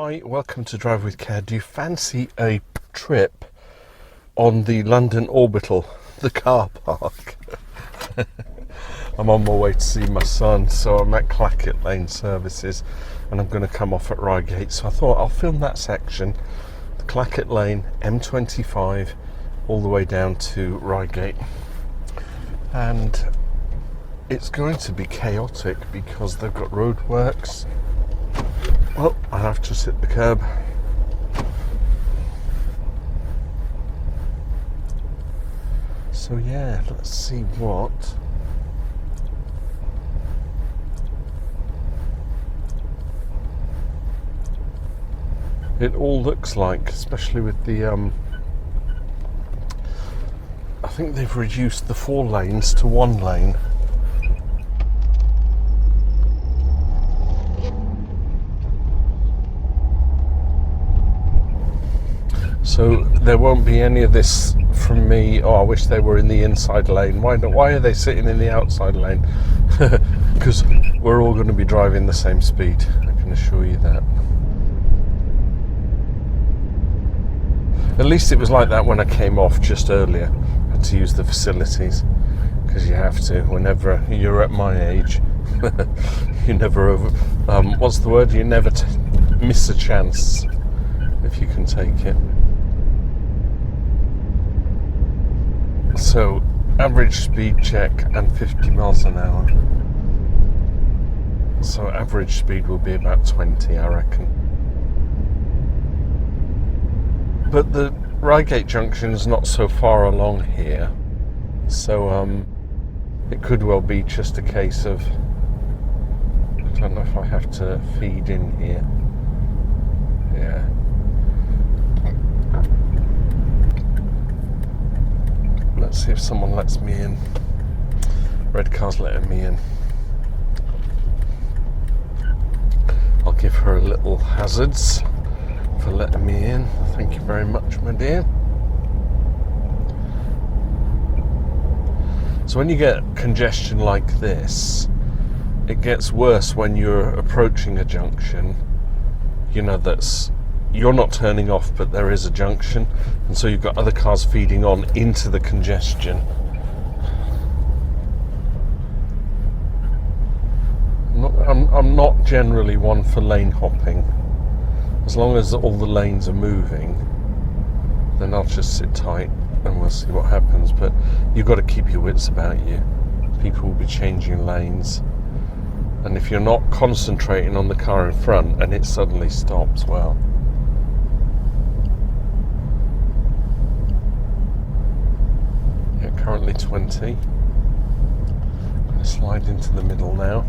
Hi, welcome to Drive with Care. Do you fancy a trip on the London Orbital, the car park? I'm on my way to see my son, so I'm at Clacket Lane Services and I'm going to come off at Reigate. So I thought I'll film that section, the Clacket Lane, M25, all the way down to Reigate. And it's going to be chaotic because they've got roadworks. Well, I have to hit the curb. So yeah, let's see what it all looks like, especially with the I think they've reduced the 4 lanes to 1 lane. So there won't be any of this from me, oh I wish they were in the inside lane. Why are they sitting in the outside lane? Because we're all going to be driving the same speed, I can assure you that. At least it was like that when I came off just earlier. I had to use the facilities, because you have to whenever you're at my age. You never what's the word? You never miss a chance if you can take it. So, average speed check and 50 miles an hour. So average speed will be about 20, I reckon. But the Reigate junction's not so far along here. So it could well be just a case of, I don't know if I have to feed in here. Yeah. Let's see if someone lets me in. Red car's letting me in. I'll give her a little hazards for letting me in. Thank you very much, my dear. So when you get congestion like this, it gets worse when you're approaching a junction. You know, you're not turning off, but there is a junction, and so you've got other cars feeding on into the congestion. I'm not generally one for lane hopping. As long as all the lanes are moving, then I'll just sit tight and we'll see what happens. But you've got to keep your wits about you. People will be changing lanes, and if you're not concentrating on the car in front and it suddenly stops, well, currently 20. I'm going to slide into the middle now.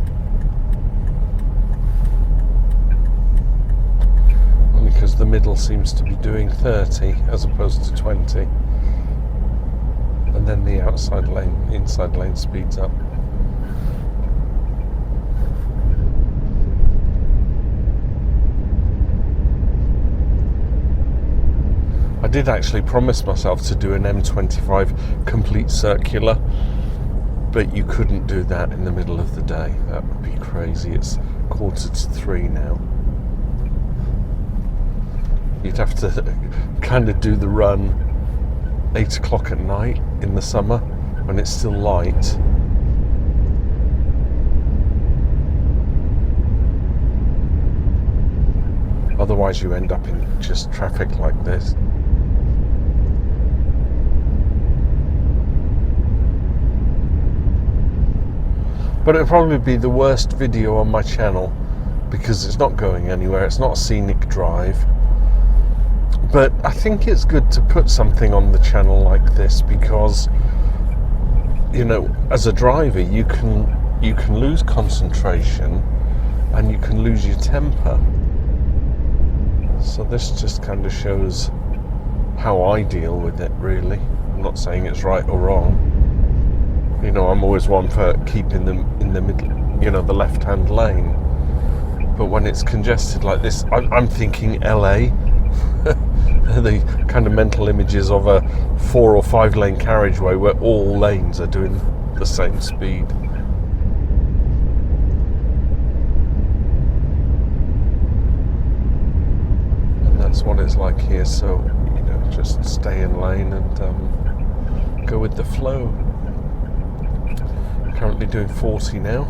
Only because the middle seems to be doing 30 as opposed to 20. And then the inside lane speeds up. I did actually promise myself to do an M25 complete circular, but you couldn't do that in the middle of the day. That would be crazy. It's 2:45 now. You'd have to kind of do the run 8 o'clock at night in the summer when it's still light. Otherwise you end up in just traffic like this. But it'll probably be the worst video on my channel because it's not going anywhere. It's not a scenic drive. But I think it's good to put something on the channel like this because, you know, as a driver you can lose concentration and you can lose your temper. So this just kind of shows how I deal with it, really. I'm not saying it's right or wrong. You know, I'm always one for keeping them in the middle, you know, the left-hand lane. But when it's congested like this, I'm thinking LA. The kind of mental images of a 4 or 5 lane carriageway where all lanes are doing the same speed. That's what it's like here, so you know, just stay in lane and go with the flow. Currently doing 40 now.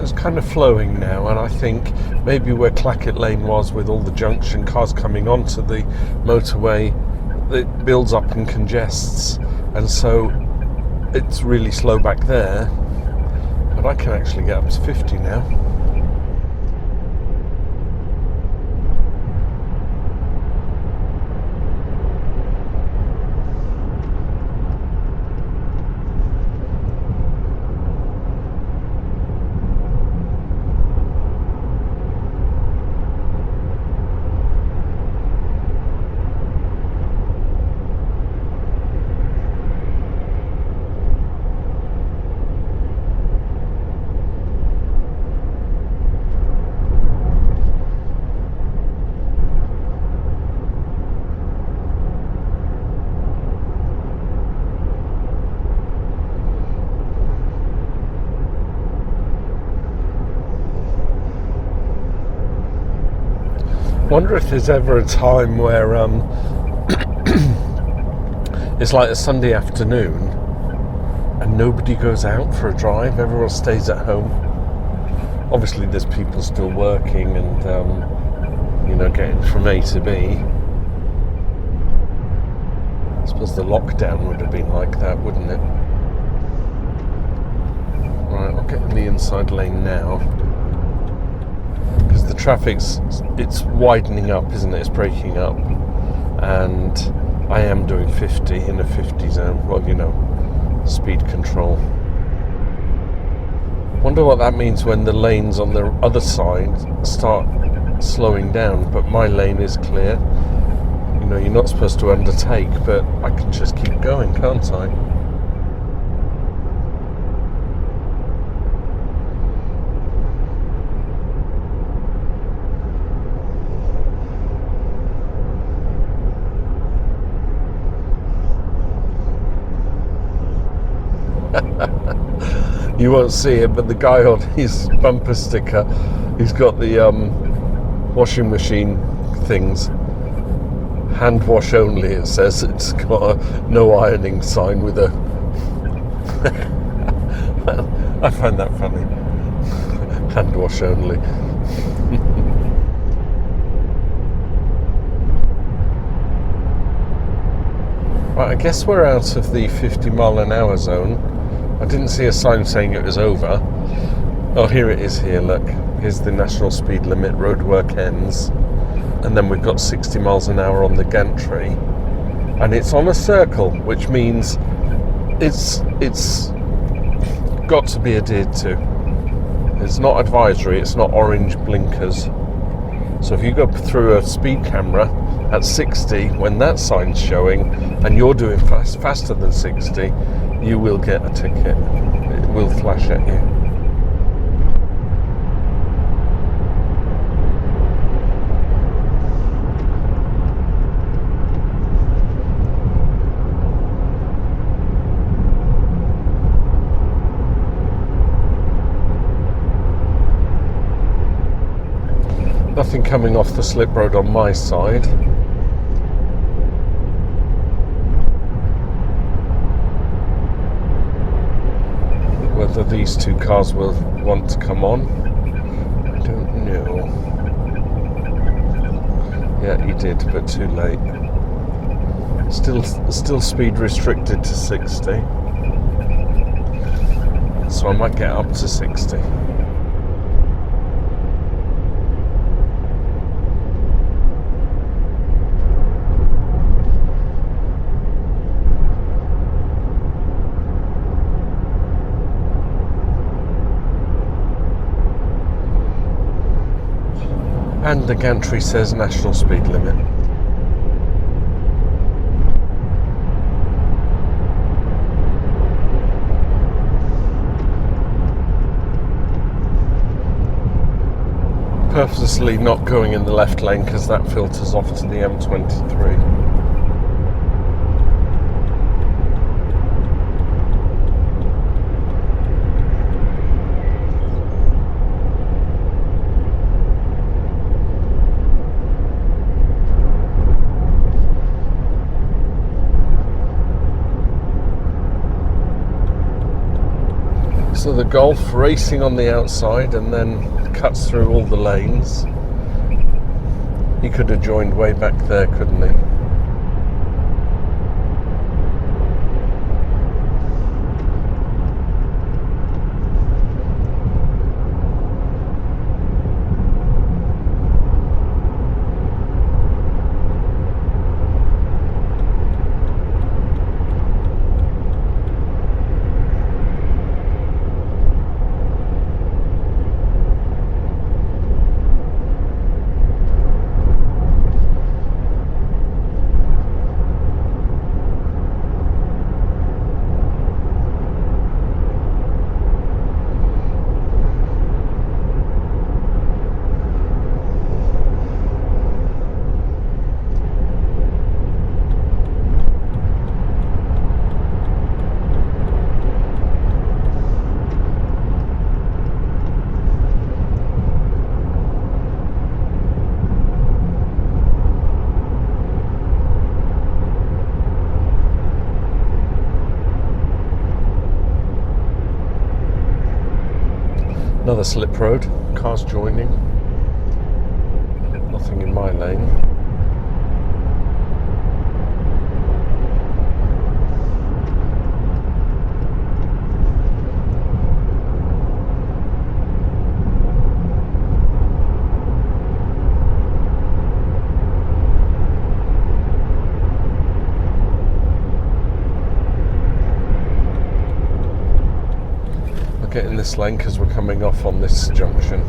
It's kind of flowing now, and I think maybe where Clacket Lane was with all the junction cars coming onto the motorway, it builds up and congests, and so it's really slow back there, but I can actually get up to 50 now. Wonder if there's ever a time where it's like a Sunday afternoon and nobody goes out for a drive, everyone stays at home. Obviously there's people still working and you know, getting from A to B. I suppose the lockdown would have been like that, wouldn't it? Right, I'll get in the inside lane now, because the traffic's, it's widening up, isn't it? It's breaking up, and I am doing 50 in a 50 zone. Well, you know, speed control. Wonder what that means when the lanes on the other side start slowing down, but my lane is clear. You know, you're not supposed to undertake, but I can just keep going, can't I? You won't see it, but the guy on his bumper sticker, he's got the washing machine things, hand wash only, it says. It's got a no ironing sign with a I find that funny. Hand wash only. Right, I guess we're out of the 50 mile an hour zone. I didn't see a sign saying it was over. Oh, here it is here, look. Here's the national speed limit, roadwork ends. And then we've got 60 miles an hour on the gantry. And it's on a circle, which means it's got to be adhered to. It's not advisory, it's not orange blinkers. So if you go through a speed camera at 60, when that sign's showing, and you're doing faster than 60, you will get a ticket. It will flash at you. Nothing coming off the slip road on my side. Whether these two cars will want to come on, I don't know. Yeah, he did, but too late. Still speed restricted to 60. So I might get up to 60. And the gantry says national speed limit. Purposely not going in the left lane because that filters off to the M23. So the Golf racing on the outside and then cuts through all the lanes. He could have joined way back there, couldn't he? Another slip road, cars joining. Nothing in my lane. I'll get in this lane because we're coming off on this junction.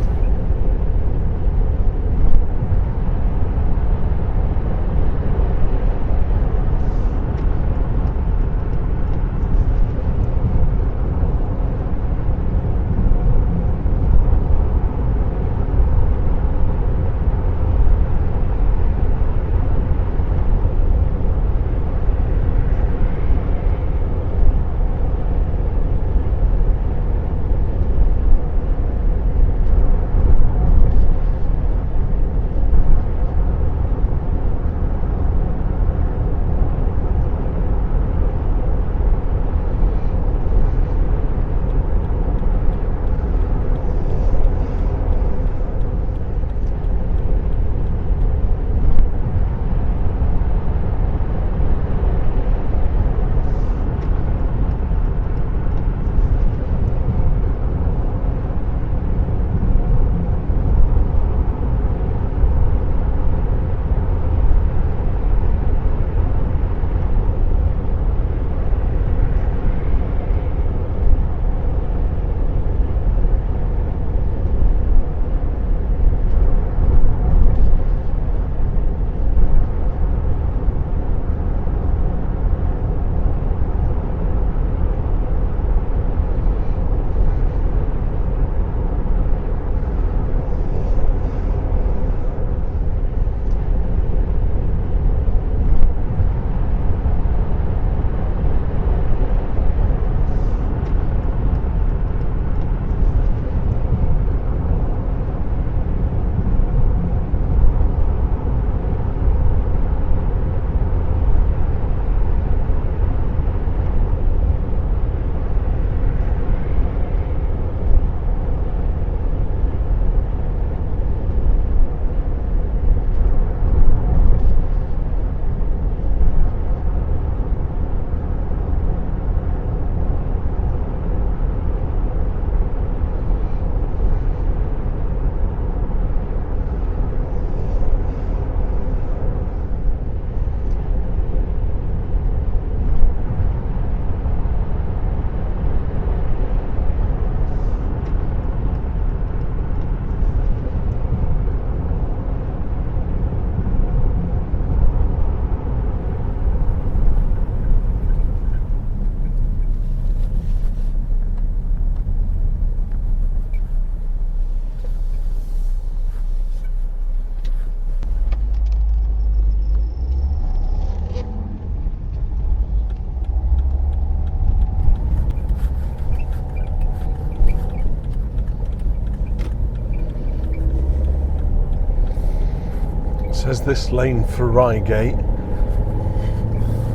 There's this lane for Reigate,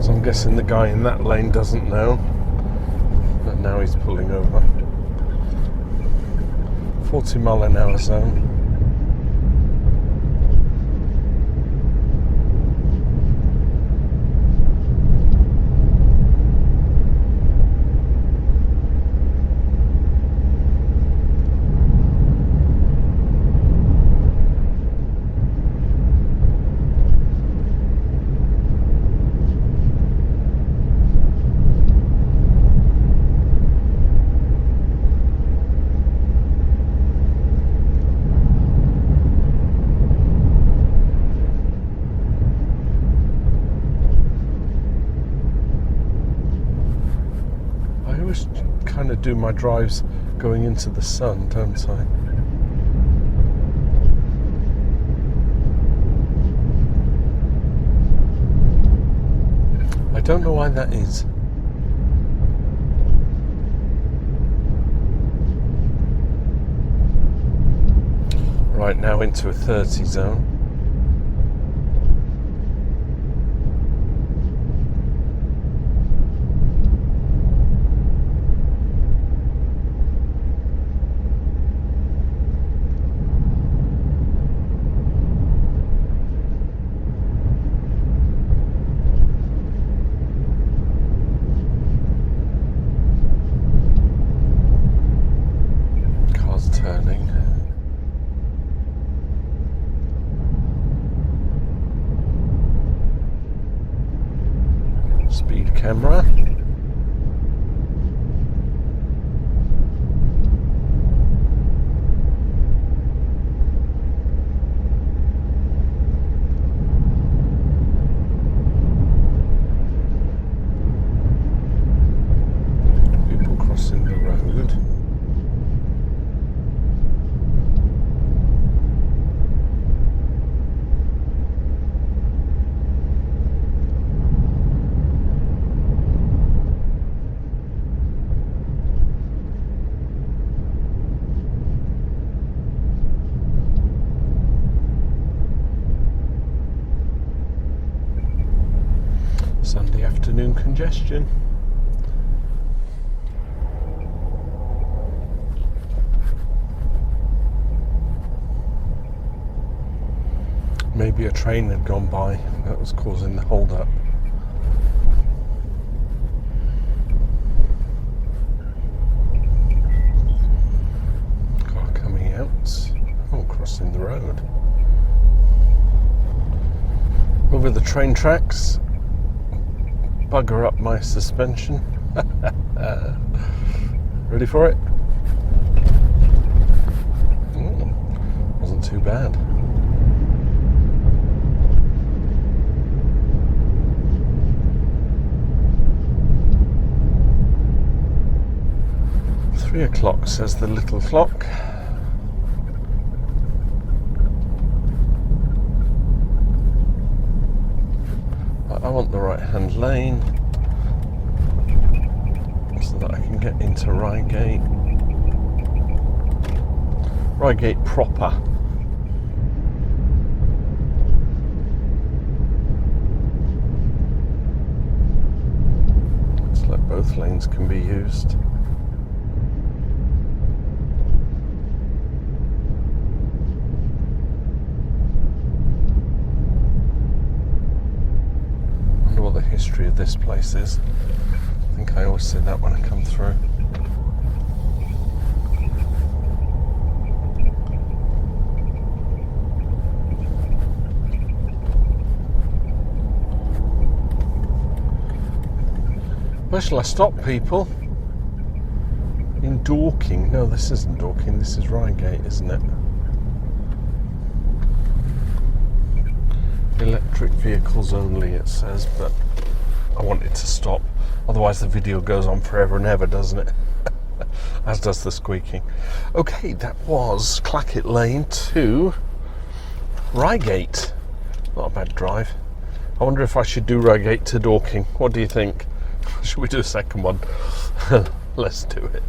so I'm guessing the guy in that lane doesn't know, but now he's pulling over. 40 mph zone. Kind of do my drives going into the sun, don't I? I don't know why that is. Right, now into a 30 zone. Turning. Speed camera. People crossing the road. Sunday afternoon congestion. Maybe a train had gone by that was causing the hold up. Car coming out. Oh, crossing the road. Over the train tracks. Bugger up my suspension. Ready for it? Wasn't too bad. Three o'clock, says the little clock. I want the right-hand lane so that I can get into Reigate. Reigate proper. Looks like both lanes can be used. What the history of this place is. I think I always say that when I come through. Where shall I stop, people? In Dorking? No, this isn't Dorking, this is Reigate, isn't it? Electric vehicles only, it says, but I want it to stop. Otherwise the video goes on forever and ever, doesn't it? As does the squeaking. Okay, that was Clacket Lane to Reigate. Not a bad drive. I wonder if I should do Reigate to Dorking. What do you think? Should we do a second one? Let's do it.